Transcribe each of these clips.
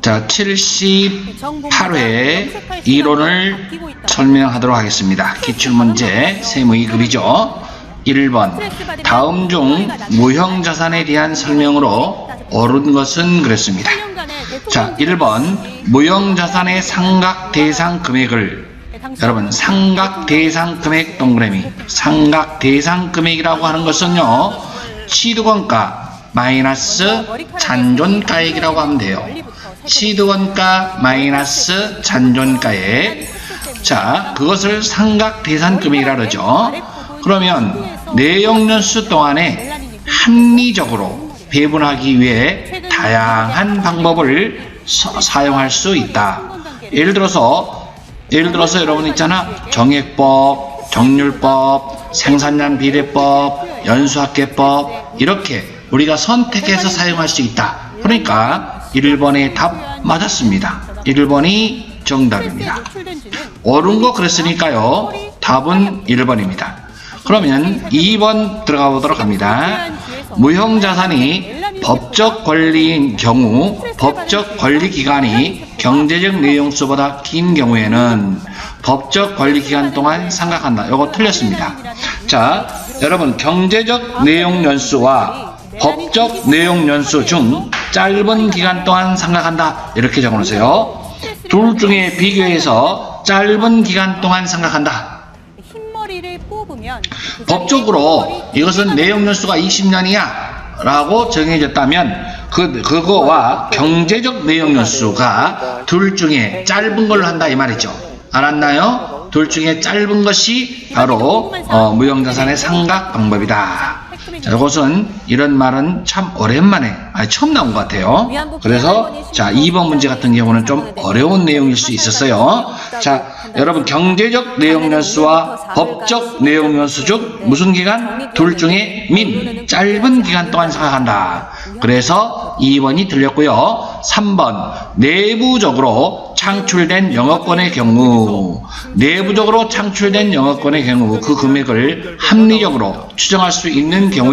자, 78회 이론을 설명하도록 하겠습니다. 기출문제 세무 2급이죠. 1번 다음 중 무형자산에 대한 설명으로 옳은 것은 그랬습니다. 자, 1번 무형자산의 상각대상 금액을, 여러분 상각대상 금액 동그라미, 상각대상 금액이라고 하는 것은요, 취득원가 마이너스 잔존가액이라고 하면 돼요. 취득원가 마이너스 잔존가액. 자, 그것을 상각대상 금액이라 그러죠. 그러면 내용연수 동안에 합리적으로 배분하기 위해 다양한 방법을 사용할 수 있다. 예를 들어서 여러분 있잖아, 정액법, 정률법, 생산량 비례법, 연수학계법, 이렇게 우리가 선택해서 사용할 수 있다. 그러니까 1번의 답 맞았습니다. 1번이 정답입니다. 옳은 거 그랬으니까요, 답은 1번입니다. 그러면 2번 들어가 보도록 합니다. 무형자산이 법적 권리인 경우 법적 권리기간이 경제적 내용수보다 긴 경우에는 법적 권리기간 동안 상각한다. 이거 틀렸습니다. 자, 여러분 경제적 내용연수와 법적 내용연수 중 짧은 기간 동안 상각한다. 이렇게 적어놓으세요. 둘 중에 비교해서 짧은 기간 동안 상각한다. 법적으로 이것은 내용연수가 20년이야 라고 정해졌다면 그거와 경제적 내용연수가 둘 중에 짧은 걸로 한다 이 말이죠. 알았나요? 둘 중에 짧은 것이 바로 무형자산의 상각 방법이다. 자, 이것은 이런 말은 참 오랜만에 처음 나온 것 같아요. 그래서 자, 2번 문제 같은 경우는 좀 어려운 내용일 수 있었어요. 자, 여러분 경제적 내용연수와 법적 내용연수 중 무슨 기간? 둘 중에 민, 짧은 기간 동안 상각한다. 그래서 2번이 틀렸고요. 3번 내부적으로 창출된 영업권의 경우, 내부적으로 창출된 영업권의 경우 그 금액을 합리적으로 추정할 수 있는 경우에는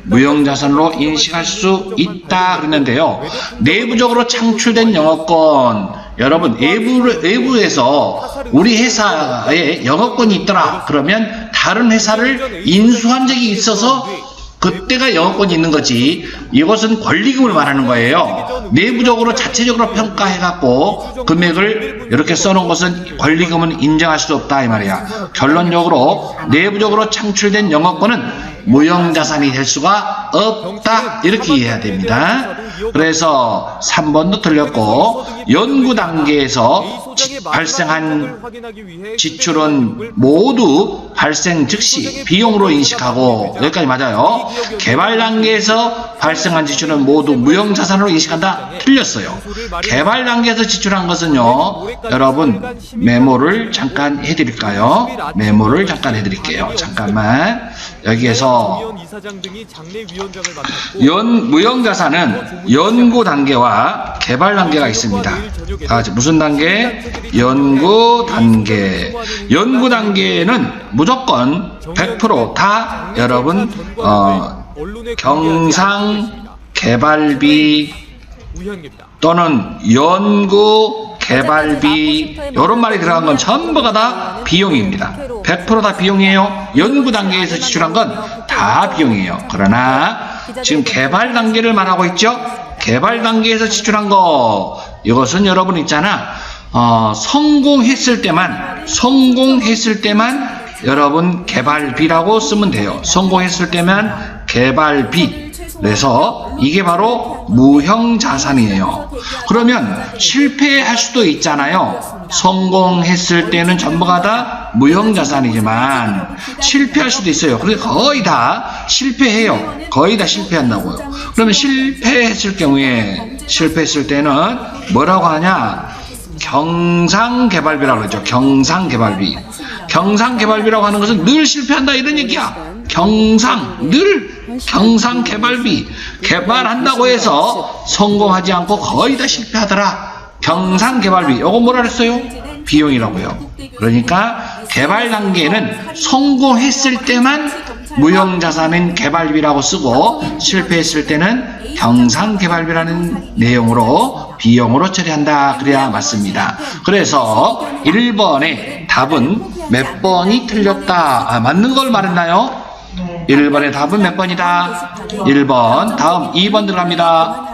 무형자산으로 인식할 수 있다 그랬는데요. 내부적으로 창출된 영업권, 여러분 외부에서 우리 회사에 영업권이 있더라 그러면 다른 회사를 인수한 적이 있어서 그때가 영업권이 있는 거지, 이것은 권리금을 말하는 거예요. 내부적으로 자체적으로 평가해갖고 금액을 이렇게 써놓은 것은 권리금은 인정할 수 없다 이 말이야. 결론적으로 내부적으로 창출된 영업권은 무형자산이 될 수가 없다, 이렇게 이해해야 됩니다. 그래서 3번도 틀렸고, 연구 단계에서 발생한 지출은 모두 발생 즉시 비용으로 인식하고, 여기까지 맞아요. 개발 단계에서 발생한 지출은 모두 무형자산으로 인식한다. 틀렸어요. 개발 단계에서 지출한 것은요, 여러분 메모를 잠깐 해드릴까요? 메모를 잠깐 해드릴게요. 잠깐만. 여기에서 무형자산은 연구 단계와 개발 단계가 있습니다. 무슨 단계? 연구 단계. 연구 단계는 무조건 100% 다 여러분 경상 개발비 또는 연구 개발비, 이런 말이 들어간 건 전부가 다 비용입니다. 100% 다 비용이에요. 연구 단계에서 지출한 건 다 비용이에요. 그러나 지금 개발 단계를 말하고 있죠. 개발 단계에서 지출한 거, 이것은 여러분 있잖아, 성공했을 때만 여러분 개발비라고 쓰면 돼요. 성공했을 때만 개발비. 그래서 이게 바로 무형자산이에요. 그러면 실패할 수도 있잖아요. 성공했을 때는 전부가 다 무형자산이지만 실패할 수도 있어요. 그래서 거의 다 실패해요. 거의 다 실패한다고요. 그러면 실패했을 때는 뭐라고 하냐? 경상개발비라고 그러죠. 경상개발비. 경상개발비라고 하는 것은 늘 실패한다 이런 얘기야. 경상개발비. 개발한다고 해서 성공하지 않고 거의 다 실패하더라. 경상개발비. 이거 뭐라 그랬어요? 비용이라고요. 그러니까 개발 단계는 성공했을 때만 무형자산은 개발비라고 쓰고 실패했을 때는 경상개발비라는 내용으로 비용으로 처리한다. 그래야 맞습니다. 그래서 1번의 답은 몇 번이 틀렸다. 맞는 걸 말했나요? 1번의 답은 몇 번이다? 1번. 다음 2번 들어갑니다.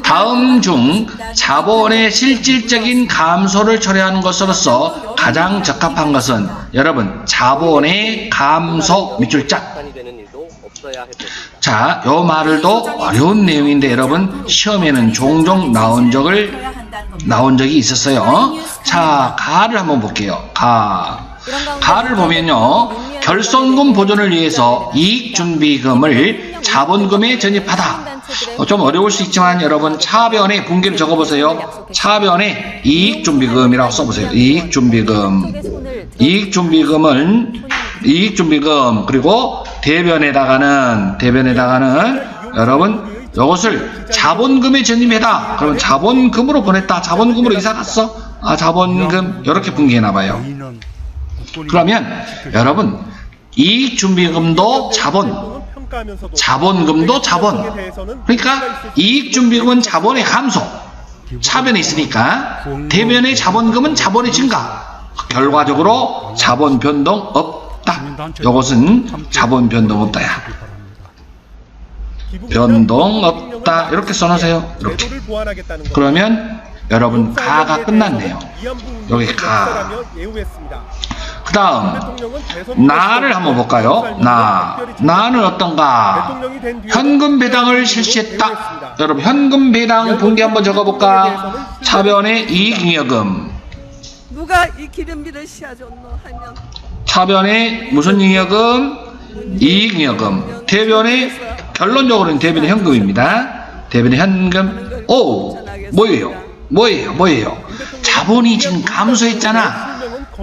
다음 중 자본의 실질적인 감소를 초래하는 것으로서 가장 적합한 것은 여러분 자본의 감소 밑줄 짝. 자, 요 말을도 어려운 내용인데 여러분 시험에는 종종 나온 적이 있었어요. 자, 가를 한번 볼게요. 가를 보면요. 결손금 보존을 위해서 이익준비금을 자본금에 전입하다. 좀 어려울 수 있지만 여러분 차변에 분기를 적어보세요. 차변에 이익준비금이라고 써보세요. 이익준비금은 이익준비금 그리고 대변에다가는 여러분 이것을 자본금에 전입해다. 그러면 자본금으로 보냈다. 자본금으로 이사 갔어. 자본금 이렇게 분기해놔봐요. 그러면 여러분 이익준비금도 자본금도 자본. 그러니까 이익준비금은 자본의 감소. 차변에 있으니까 대변의 자본금은 자본의 증가. 결과적으로 자본 변동 없다. 이것은 자본 변동 없다야. 변동 없다. 이렇게 써놓으세요. 이렇게. 그러면 여러분 가가 끝났네요. 여기 가. 그 다음 나를 한번 볼까요? 나는 어떤가? 현금 배당을 실시했다. 여러분 현금 배당 분기 한번 적어볼까? 차변의 이익잉여금. 누가 이 기름비를 씌워줬노 하면 차변의 무슨 잉여금? 이익잉여금. 대변의 결론적으로는 대변의 현금입니다. 대변의 현금. 오, 뭐예요? 자본이 지금 감소했잖아.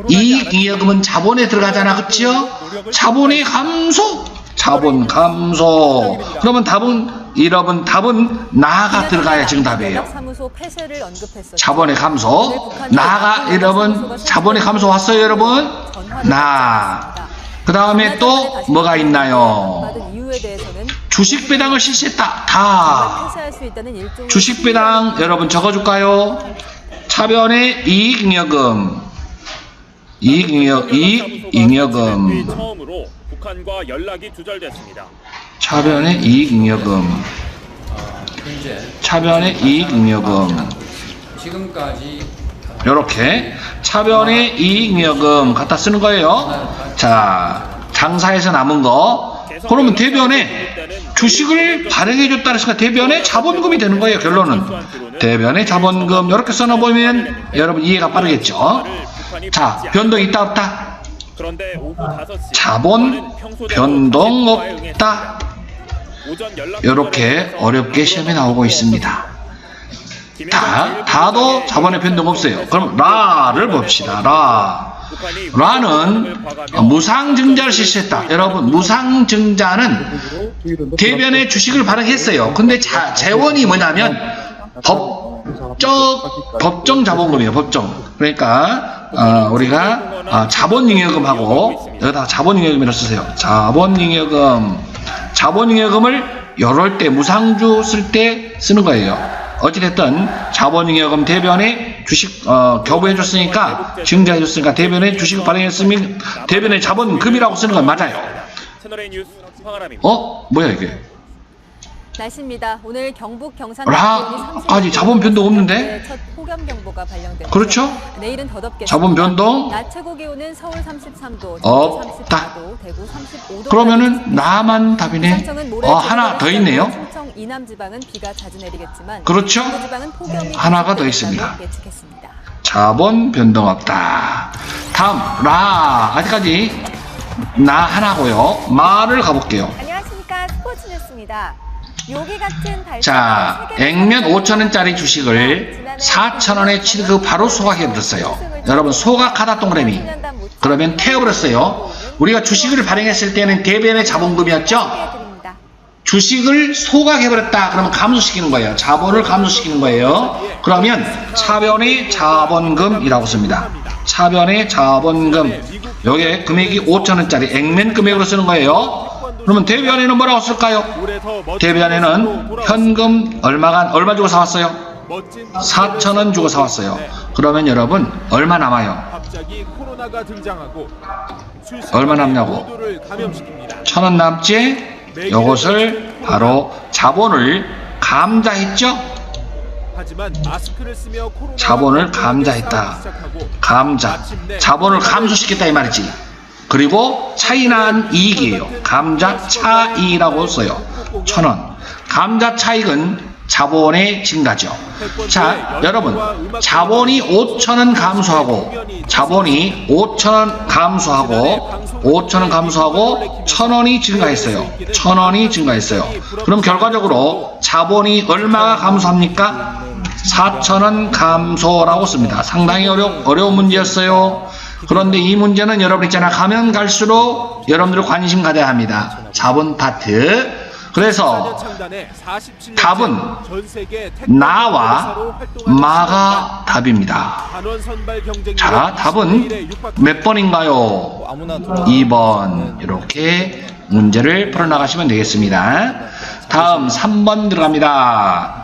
이익잉여금은 자본에 들어가잖아. 그치요? 자본의 감소. 자본 감소. 그러면 답은 나가 들어가야 정답이에요. 자본의 감소. 나가 여러분 자본의 감소 왔어요 여러분? 그 다음에 또 뭐가 있나요? 주식 배당을 실시했다. 다. 주식 배당 여러분 적어줄까요? 차변의 이익잉여금. 이익잉여금. 처음으로 북한과 연락이 두절됐습니다. 차변의 이익잉여금. 차변의 이익잉여금. 지금까지 요렇게 차변의 이익잉여금 갖다 쓰는 거예요. 자, 장사에서 남은 거. 그러면 대변에 주식을 발행해줬다 그랬으니까 대변에 자본금이 되는 거예요. 결론은 대변에 자본금. 이렇게 써놓으면 여러분 이해가 빠르겠죠. 자, 변동 있다 없다? 자본 변동 없다. 이렇게 어렵게 시험에 나오고 있습니다. 다도 자본의 변동 없어요. 그럼 라를 봅시다. 라는 무상증자를 실시했다. 여러분 무상증자는 대변에 주식을 발행했어요. 근데 재원이 뭐냐면 법정 자본금이에요. 법정. 그러니까 우리가 자본잉여금하고 여기다가 자본잉여금이라고 쓰세요. 자본잉여금을 이럴 때 무상주 쓸 때 쓰는 거예요. 어찌됐든 자본잉여금 대변에 주식 교부해줬으니까 증자해줬으니까 대변에 주식을 발행했으면 대변에 자본금이라고 쓰는 건 맞아요. 뭐야 이게? 날씨입니다. 오늘 경북 경산 라까지 자본 변동 없는데? 첫 폭염 경보가 발령됩니다. 그렇죠? 내일은 더 덥겠습니다. 자본 변동 낮 최고 기온은 서울 33도, 없다. 34도, 대구 35도. 그러면은 나만 답이네. 하나 더 있네요. 충청 이남 지방은 비가 자주 내리겠지만 그렇죠? 남부 지방은 폭염이 하나가 더 있습니다. 예측했습니다. 자본 변동 없다. 다음 아직까지 나 하나고요. 말을 가볼게요. 안녕하십니까, 스포츠 뉴스입니다. 요기 같은 자, 액면 5,000원짜리 주식을 4,000원에 취급하러 소각해버렸어요. 여러분 소각하다 동그라미. 그러면 태워버렸어요. 우리가 주식을 발행했을 때는 대변의 자본금이었죠. 주식을 소각해버렸다. 그러면 감소시키는 거예요. 자본을 감소시키는 거예요. 그러면 차변의 자본금이라고 씁니다. 차변의 자본금. 요게 금액이 5,000원짜리 액면 금액으로 쓰는 거예요. 그러면 대변인은 뭐라고 쓸까요? 대변인은 현금 얼마 주고 사왔어요? 4,000원 주고 사왔어요. 그러면 여러분 얼마 남아요? 갑자기 코로나가 등장하고 얼마 남냐고? 1,000원 남지? 요것을 바로 자본을 감자했죠? 하지만 마스크를 쓰며 코로나 자본을 감자했다. 감자. 자본을 감소시켰다 이 말이지. 그리고 차이난 이익이에요. 감자 차이라고 써요. 1,000원. 감자 차익은 자본의 증가죠. 자, 여러분, 자본이 5,000원 감소하고, 자본이 5,000원 감소하고, 5,000원 감소하고, 1,000원이 증가했어요. 1,000원이 증가했어요. 그럼 결과적으로 자본이 얼마가 감소합니까? 4,000원 감소라고 씁니다. 상당히 어려운 문제였어요. 그런데 이 문제는 여러분 있잖아. 가면 갈수록 여러분들 관심 가져야 합니다. 자본 파트. 그래서 답은 나와 마가 답입니다. 자, 답은 몇 번인가요? 2번. 이렇게 문제를 풀어나가시면 되겠습니다. 다음 3번 들어갑니다.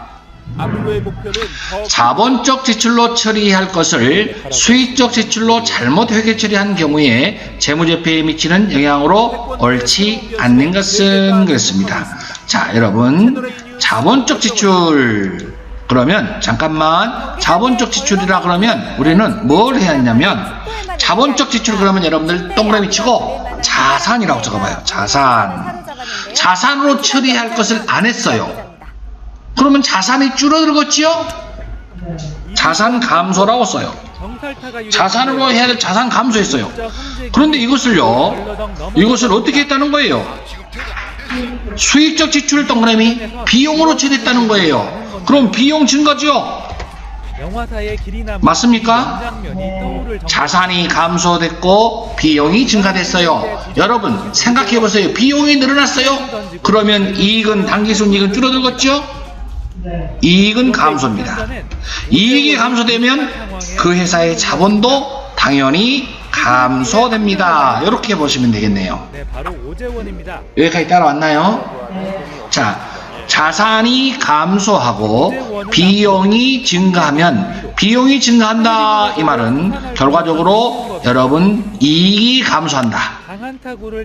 자본적 지출로 처리할 것을 수익적 지출로 잘못 회계 처리한 경우에 재무제표에 미치는 영향으로 옳지 않는 것은 그렇습니다. 자, 여러분, 자본적 지출 그러면 잠깐만, 자본적 지출이라 그러면 우리는 뭘 해야 하냐면, 자본적 지출 그러면 여러분들 동그라미 치고 자산이라고 적어봐요. 자산으로 처리할 것을 안 했어요. 그러면 자산이 줄어들겠지요? 자산 감소라고 써요. 자산으로 해야 될 자산 감소했어요. 그런데 이것을 어떻게 했다는 거예요? 수익적 지출 동그라미 비용으로 처리했다는 거예요. 그럼 비용 증가죠? 맞습니까? 자산이 감소됐고 비용이 증가됐어요. 여러분 생각해보세요. 비용이 늘어났어요. 그러면 이익은 당기순이익은 줄어들겠죠? 이익은 감소입니다. 이익이 감소되면 그 회사의 자본도 당연히 감소됩니다. 이렇게 보시면 되겠네요. 여기까지 따라왔나요? 자, 자산이 감소하고 비용이 증가하면, 비용이 증가한다 이 말은 결과적으로 여러분 이익이 감소한다.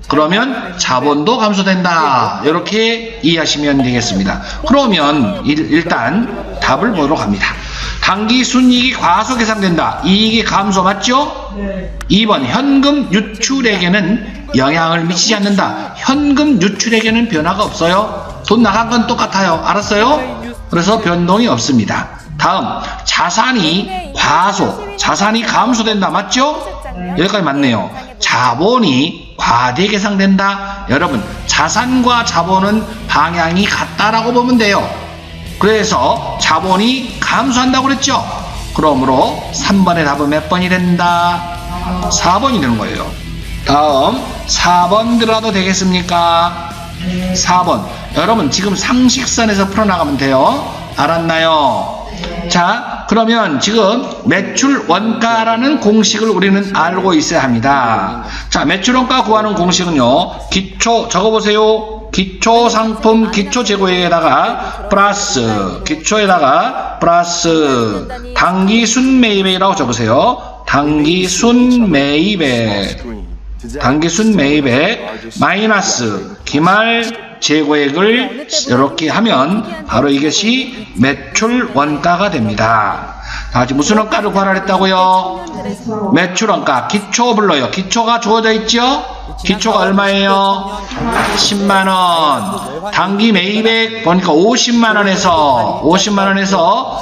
그러면 자본도 감소된다. 이렇게 이해하시면 되겠습니다. 그러면 일단 답을 보도록 합니다. 당기순이익이 과소 계산된다. 이익이 감소 맞죠? 2번 현금 유출액에는 영향을 미치지 않는다. 현금 유출액에는 변화가 없어요. 돈 나간 건 똑같아요. 알았어요? 그래서 변동이 없습니다. 다음 자산이 자산이 감소된다. 맞죠? 여기까지 맞네요. 자본이 과대 계상된다. 여러분 자산과 자본은 방향이 같다라고 보면 돼요. 그래서 자본이 감소한다고 그랬죠. 그러므로 3번의 답은 몇 번이 된다? 4번이 되는 거예요. 다음 4번 들어가도 되겠습니까? 4번. 여러분 지금 상식선에서 풀어나가면 돼요. 알았나요? 자, 그러면 지금 매출 원가라는 공식을 우리는 알고 있어야 합니다. 자, 매출 원가 구하는 공식은요, 적어보세요. 기초 상품, 기초 재고액에다가 플러스, 기초에다가 플러스, 당기순 매입액이라고 적으세요. 당기순 매입액 마이너스 기말 재고액을 이렇게 하면 바로 이것이 매출 원가가 됩니다. 자, 무슨 원가를 구하라 했다고요? 매출 원가, 기초 불러요. 기초가 주어져 있죠? 기초가 얼마예요? 10만원. 단기 매입액 보니까 50만원에서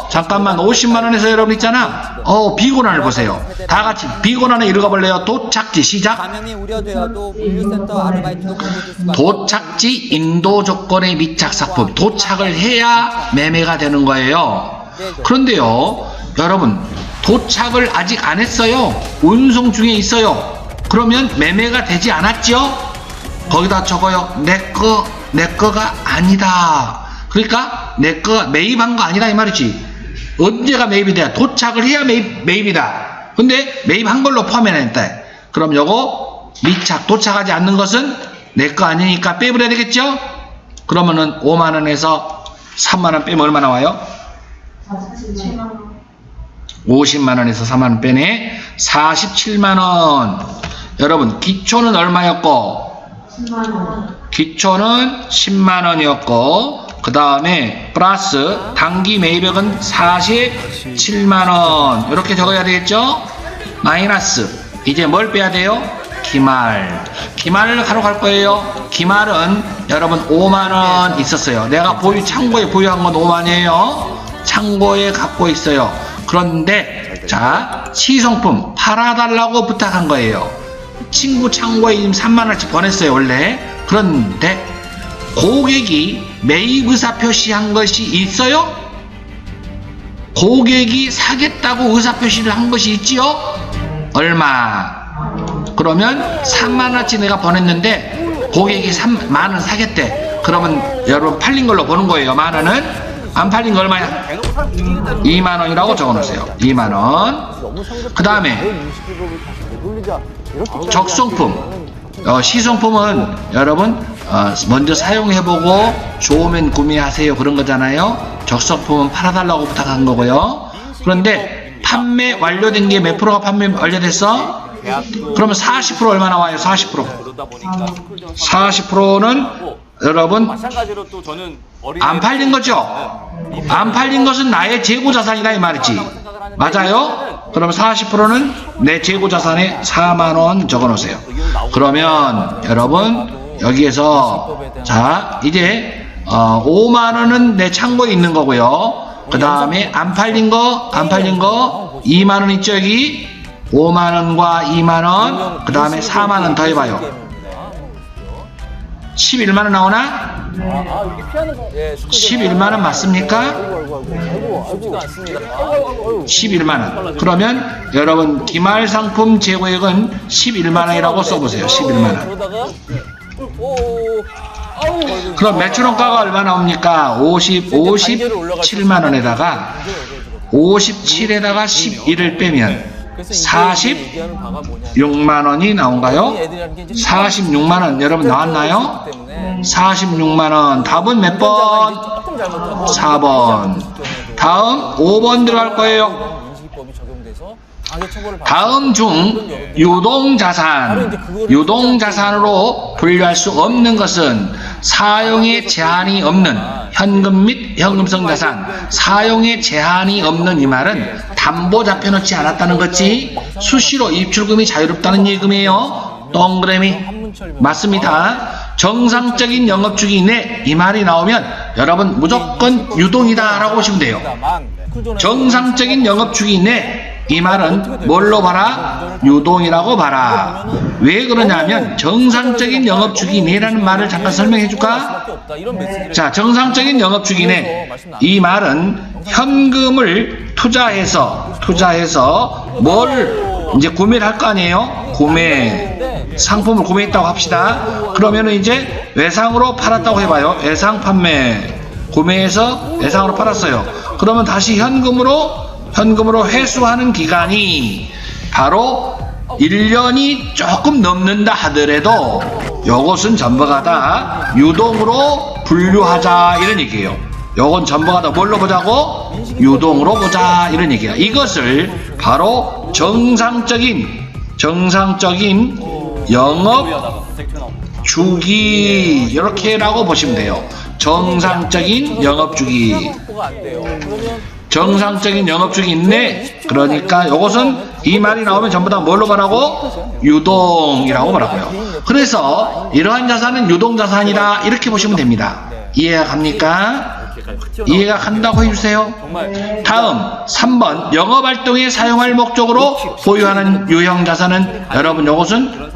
잠깐만 50만원에서 여러분 있잖아. 비고난을 보세요. 다 같이 비고난을 읽어볼래요? 도착지 시작. 도착지 인도 조건의 미착상품. 도착을 해야 매매가 되는 거예요. 그런데요, 여러분 도착을 아직 안 했어요. 운송 중에 있어요. 그러면 매매가 되지 않았죠? 거기다 적어요. 내 거가 아니다. 그러니까 내 거가 매입한 거 아니다 이 말이지. 언제가 매입이 돼야? 도착을 해야 매입이다. 근데 매입한 걸로 포함해야 된다. 그럼 요거 미착 도착하지 않는 것은 내 거 아니니까 빼버려야 되겠죠? 그러면은 5만원에서 3만원 빼면 얼마 나와요? 50만원에서 3만원 빼네. 47만원. 여러분 기초는 얼마였고? 기초는 10만원이었고 그 다음에 플러스 단기 매입액은 47만원 이렇게 적어야 되겠죠? 마이너스 이제 뭘 빼야 돼요? 기말. 기말을 하러 갈 거예요. 기말은 여러분 5만원 있었어요. 내가 창고에 보유한 건 5만이에요. 창고에 갖고 있어요. 그런데 자 시성품 팔아달라고 부탁한 거예요. 친구 창고에 3만원씩 보냈어요 원래. 그런데 고객이 매입 의사 표시한 것이 있어요? 고객이 사겠다고 의사 표시를 한 것이 있지요? 얼마? 그러면 3만원치 내가 보냈는데 고객이 3만원 사겠대. 그러면 여러분 팔린 걸로 보는 거예요. 만원은 안 팔린 거 얼마야? 2만원이라고 적어놓으세요. 2만원. 그 다음에 적성품. 시성품은 여러분 먼저 사용해보고 좋으면 구매하세요 그런 거잖아요. 적성품은 팔아달라고 부탁한 거고요. 그런데 판매 완료된 게 몇 프로가 판매 완료됐어? 그러면 40% 얼마 나와요? 40%. 40%는 여러분 안 팔린 거죠? 안 팔린 것은 나의 재고자산이다 이 말이지. 맞아요? 그럼 40%는 내 재고자산에 4만원 적어놓으세요. 그러면 여러분 여기에서 자 이제 5만원은 내 창고에 있는 거고요. 그 다음에 안 팔린 거 2만원 있죠 여기? 5만원과 2만원 그 다음에 4만원 더 해봐요. 11만원 나오나? 11만원 맞습니까? 11만원. 그러면 여러분 기말상품 재고액은 11만원이라고 써보세요. 11만원. 그럼 매출원가가 얼마 나옵니까? 57만원에다가 57에다가 11을 빼면 46만원이 나온가요? 46만원 여러분 나왔나요? 46만원. 답은 몇 번? 4번. 다음 5번 들어갈 거예요. 다음 중 유동자산으로 분류할 수 없는 것은 사용에 제한이 없는 현금 및 현금성 자산. 사용에 제한이 없는 이 말은 담보 잡혀놓지 않았다는 거지 수시로 입출금이 자유롭다는 얘기예요. 동그라미 맞습니다. 정상적인 영업주기 내 이 말이 나오면 여러분 무조건 유동이다 라고 보시면 돼요. 정상적인 영업주기 내 이 말은 뭘로 봐라? 유동이라고 봐라. 왜 그러냐면 정상적인 영업주기 내라는 말을 잠깐 설명해 줄까? 자, 정상적인 영업주기 내 이 말은 현금을 투자해서 뭘 이제 구매를 할 거 아니에요? 상품을 구매했다고 합시다. 그러면은 이제 외상으로 팔았다고 해봐요. 외상 판매 구매해서 외상으로 팔았어요. 그러면 다시 현금으로 회수하는 기간이 바로 1년이 조금 넘는다 하더라도 요것은 전부가 다 유동으로 분류하자 이런 얘기예요. 요건 전부가 다 뭘로 보자고? 유동으로 보자 이런 얘기야. 이것을 바로 정상적인 영업 주기 이렇게라고 보시면 돼요. 정상적인 영업 주기. 정상적인 영업주기 있네. 그러니까 이것은 이 말이 나오면 전부 다 뭘로 말하고? 유동이라고 말하고요. 그래서 이러한 자산은 유동자산이다 이렇게 보시면 됩니다. 이해가 갑니까? 이해가 간다고 해주세요. 다음 3번 영업활동에 사용할 목적으로 보유하는 유형자산은 여러분 이것은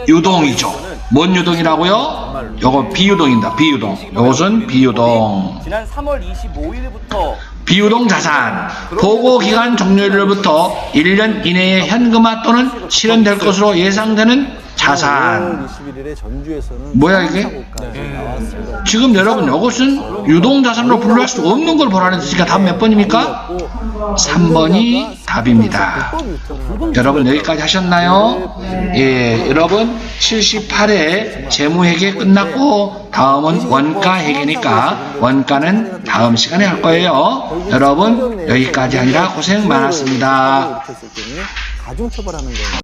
비유동이죠. 뭔 유동이라고요? 요거 비유동입니다. 비유동. 요것은 비유동. 지난 3월 25일부터 비유동 자산. 보고기간 종료일로부터 1년 이내에 현금화 또는 실현될 것으로 예상되는 자산. 21일에 전주에서는 뭐야, 이게? 사고까지 나왔습니다. 지금 여러분 이것은 유동자산으로 분류할 수 없는 걸 보라는 뜻이니까 답 몇 번입니까? 3번이 답입니다. 여러분 여기까지 하셨나요? 예, 여러분 78회 재무회계 끝났고 다음은 원가회계니까 원가는 다음 시간에 할 거예요. 여러분 여기까지 하느라 고생 많았습니다. 이렇게 했을 때는 가중처벌하는 거예요.